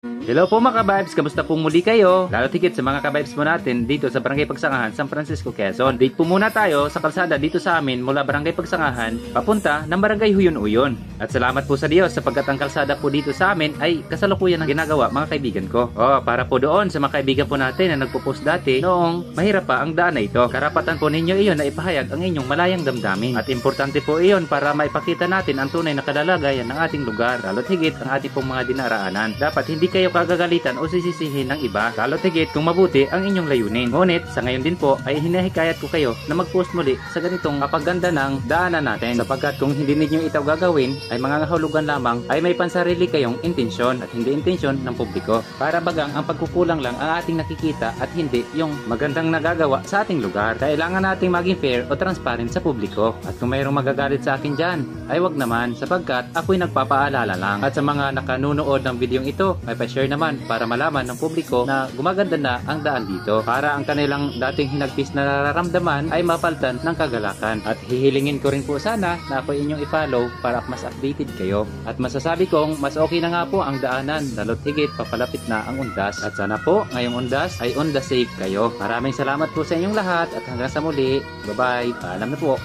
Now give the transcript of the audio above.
Hello po mga ka-vibes, kamusta po muli kayo? Lalo tigit sa mga ka-vibes mo natin dito sa Barangay Pagsangahan, San Francisco, Quezon. Date po muna tayo sa kalsada dito sa amin mula Barangay Pagsangahan papunta ng Barangay Huyon-Uyon. At salamat po sa Diyos sapagkat ang kalsada po dito sa amin ay kasalukuyan ang ginagawa mga kaibigan ko. Para po doon sa mga kaibigan po natin na nagpo-post dati noong mahirap pa ang daan na ito. Karapatan po ninyo iyon na ipahayag ang inyong malayang damdamin. At importante po iyon para maipakita natin ang tunay na kalalagayan ng ating lugar. Lalo higit ang ating pong mga dinaraanan. Dapat hindi kayo kagagalitan o sisisihin ng iba, lalo tigit kung mabuti ang inyong layunin. Ngunit sa ngayon din po ay hinahikayat ko kayo na mag-post muli sa ganitong kapaganda ng daanan natin, sapagkat kung hindi ninyo ito gagawin ay mga kahulugan lamang ay may pansarili kayong intensyon at hindi intensyon ng publiko. Para bagang ang pagkukulang lang ang ating nakikita at hindi yung magandang nagagawa sa ating lugar. Kailangan nating maging fair o transparent sa publiko. At kung mayroong magagalit sa akin dyan ay wag naman, sapagkat ako'y nagpapaalala lang. At sa mga nakanunood ng videong ito ay pa-share naman para malaman ng publiko na gumaganda na ang daan dito, para ang kanilang dating hinagpis na nararamdaman ay mapaltan ng kagalakan. At hihilingin ko rin po sana na ako inyong i-follow para mas updated kayo. At masasabi kong mas okay na nga po ang daanan, lalo't higit papalapit na ang undas. At sana po ngayong undas ay undas safe kayo. Maraming salamat po sa inyong lahat at hanggang sa muli. Bye bye, paalam na po.